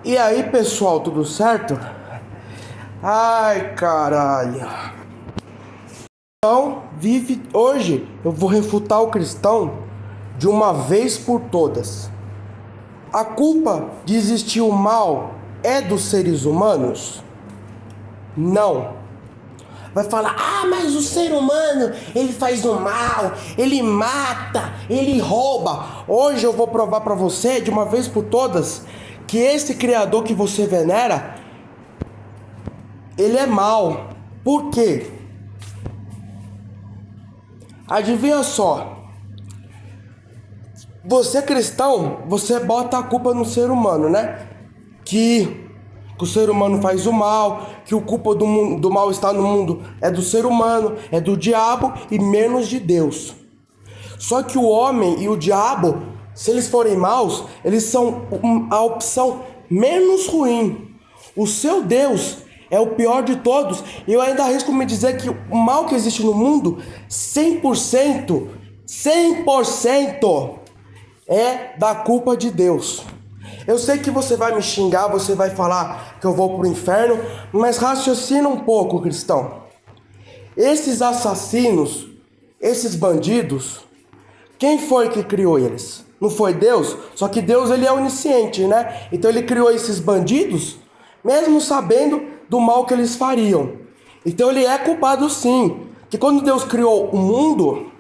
E aí, pessoal, tudo certo? Ai, caralho. Então, hoje eu vou refutar o cristão de uma vez por todas. A culpa de existir o mal é dos seres humanos? Não. Vai falar, mas o ser humano, ele faz o mal, ele mata, ele rouba. Hoje eu vou provar pra você, de uma vez por todas, que esse Criador que você venera, ele é mau. Por quê? Adivinha só. Você cristão, você bota a culpa no ser humano, né? Que o ser humano faz o mal, que a culpa do mal está no mundo é do ser humano, é do diabo e menos de Deus. Só que o homem e o diabo, se eles forem maus, eles são a opção menos ruim. O seu Deus é o pior de todos. E eu ainda arrisco me dizer que o mal que existe no mundo, 100% é da culpa de Deus. Eu sei que você vai me xingar, você vai falar que eu vou pro inferno, mas raciocina um pouco, cristão. Esses assassinos, esses bandidos, quem foi que criou eles? Não foi Deus? Só que Deus, ele é onisciente, né? Então ele criou esses bandidos, mesmo sabendo do mal que eles fariam. Então ele é culpado sim. Que quando Deus criou o mundo,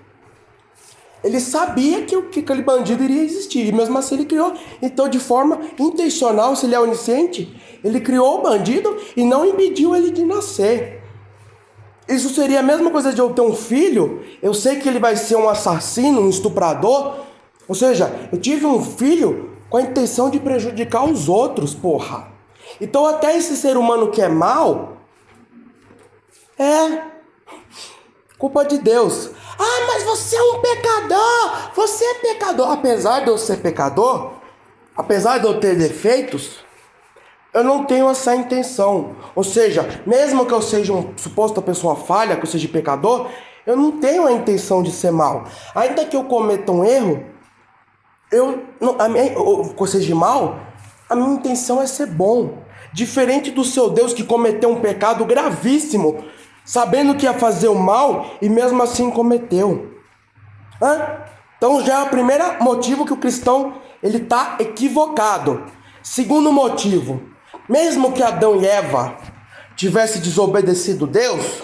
ele sabia que aquele bandido iria existir, e mesmo assim ele criou. Então, de forma intencional, se ele é onisciente, ele criou o bandido e não impediu ele de nascer. Isso seria a mesma coisa de eu ter um filho, eu sei que ele vai ser um assassino, um estuprador. Ou seja, eu tive um filho com a intenção de prejudicar os outros, porra. Então até esse ser humano que é mau, é culpa de Deus. Mas você é um pecador, você é pecador. Apesar de eu ser pecador, apesar de eu ter defeitos, eu não tenho essa intenção. Ou seja, mesmo que eu seja uma suposta pessoa falha, que eu seja pecador, eu não tenho a intenção de ser mal. Ainda que eu cometa um erro, que eu seja mal, a minha intenção é ser bom. Diferente do seu Deus que cometeu um pecado gravíssimo, sabendo que ia fazer o mal e mesmo assim cometeu. Então já é o primeiro motivo que o cristão ele está equivocado. Segundo motivo, mesmo que Adão e Eva tivessem desobedecido Deus,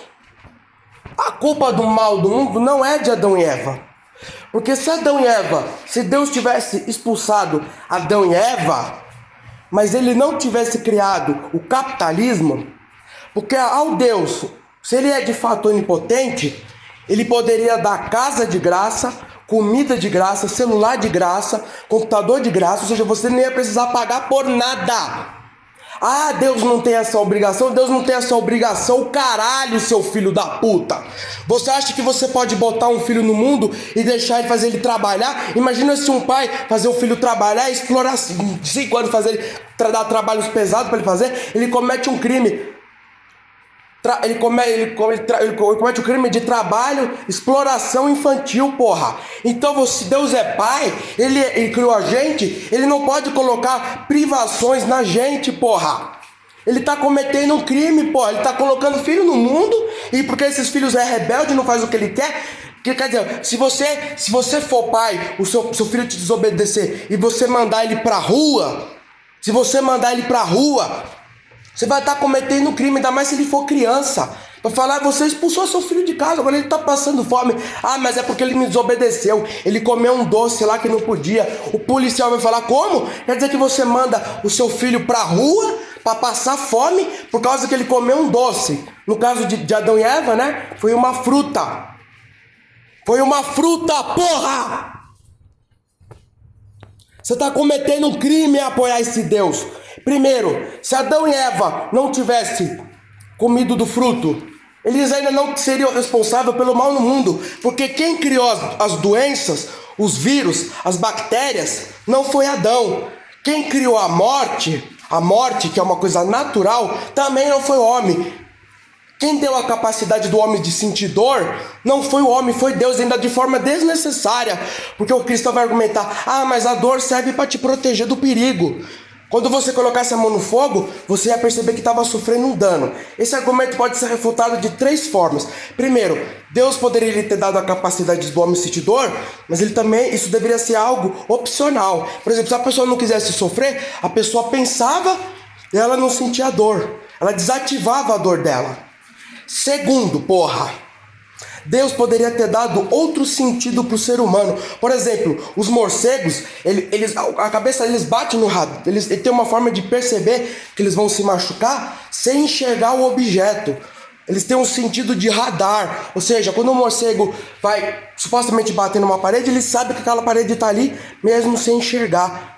a culpa do mal do mundo não é de Adão e Eva. Porque se Deus tivesse expulsado Adão e Eva, mas ele não tivesse criado o capitalismo, porque ao Deus, se ele é de fato onipotente, ele poderia dar casa de graça, comida de graça, celular de graça, computador de graça, ou seja, você não ia precisar pagar por nada. Deus não tem essa obrigação? Deus não tem essa obrigação, caralho, seu filho da puta. Você acha que você pode botar um filho no mundo e deixar ele fazer ele trabalhar? Imagina se um pai fazer o filho trabalhar e explorar 5 anos, fazer ele dar trabalhos pesados para ele fazer, ele comete um crime. Ele comete o crime de trabalho, exploração infantil, porra. Então, se Deus é pai, ele criou a gente, ele não pode colocar privações na gente, porra. Ele tá cometendo um crime, porra. Ele tá colocando filho no mundo, e porque esses filhos é rebelde, não faz o que ele quer. Quer dizer, se você for pai, o seu filho te desobedecer e você mandar ele pra rua, você vai estar cometendo um crime, ainda mais se ele for criança. Vai falar, você expulsou seu filho de casa, agora ele está passando fome. Mas é porque ele me desobedeceu. Ele comeu um doce lá que não podia. O policial vai falar, como? Quer dizer que você manda o seu filho pra rua para passar fome por causa que ele comeu um doce. No caso de Adão e Eva, né? Foi uma fruta. Porra! Você está cometendo um crime em apoiar esse Deus. Primeiro, se Adão e Eva não tivessem comido do fruto, eles ainda não seriam responsáveis pelo mal no mundo. Porque quem criou as doenças, os vírus, as bactérias, não foi Adão. Quem criou a morte, que é uma coisa natural, também não foi o homem. Quem deu a capacidade do homem de sentir dor não foi o homem, foi Deus, ainda de forma desnecessária. Porque o cristão vai argumentar, mas a dor serve para te proteger do perigo. Quando você colocasse a mão no fogo, você ia perceber que estava sofrendo um dano. Esse argumento pode ser refutado de 3 formas. Primeiro, Deus poderia lhe ter dado a capacidade do homem sentir dor, mas ele também, isso deveria ser algo opcional. Por exemplo, se a pessoa não quisesse sofrer, a pessoa pensava e ela não sentia dor. Ela desativava a dor dela. Segundo, Deus poderia ter dado outro sentido para o ser humano. Por exemplo, os morcegos, a cabeça deles bate no radar. Eles têm uma forma de perceber que eles vão se machucar sem enxergar o objeto. Eles têm um sentido de radar. Ou seja, quando um morcego vai supostamente bater numa parede, ele sabe que aquela parede está ali mesmo sem enxergar.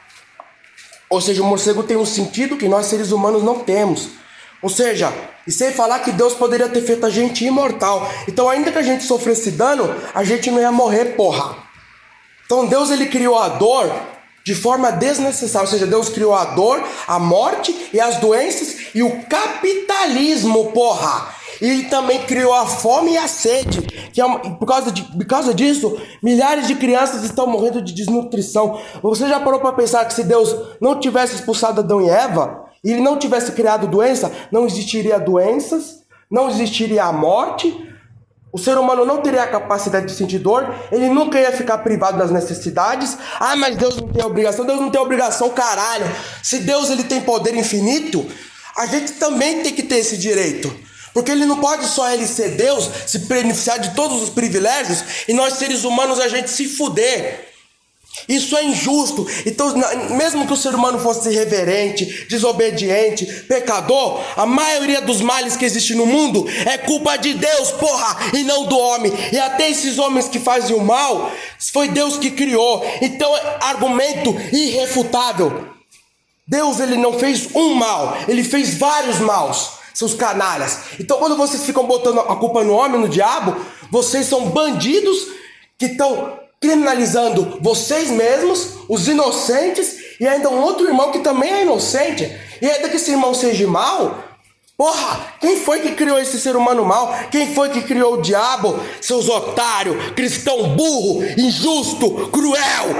Ou seja, o morcego tem um sentido que nós seres humanos não temos. Ou seja, e sem falar que Deus poderia ter feito a gente imortal. Então, ainda que a gente sofresse dano, a gente não ia morrer, Então, Deus, ele criou a dor de forma desnecessária. Ou seja, Deus criou a dor, a morte e as doenças e o capitalismo, E ele também criou a fome e a sede. Que por causa disso, milhares de crianças estão morrendo de desnutrição. Você já parou para pensar que se Deus não tivesse expulsado Adão e Eva, e ele não tivesse criado doença, não existiria doenças, não existiria a morte, o ser humano não teria a capacidade de sentir dor, ele nunca ia ficar privado das necessidades. Ah, mas Deus não tem obrigação. Deus não tem obrigação, caralho. Se Deus, ele tem poder infinito, a gente também tem que ter esse direito. Porque ele não pode só ele ser Deus, se beneficiar de todos os privilégios, e nós seres humanos a gente se fuder. Isso é injusto. Então, mesmo que o ser humano fosse irreverente, desobediente, pecador, a maioria dos males que existe no mundo é culpa de Deus, e não do homem. E até esses homens que fazem o mal, foi Deus que criou. Então, argumento irrefutável. Deus, ele não fez um mal, ele fez vários maus, seus canalhas. Então, quando vocês ficam botando a culpa no homem, no diabo, vocês são bandidos que estão criminalizando vocês mesmos, os inocentes, e ainda um outro irmão que também é inocente. E ainda que esse irmão seja mal, quem foi que criou esse ser humano mal? Quem foi que criou o diabo? Seus otários, cristão burro, injusto, cruel.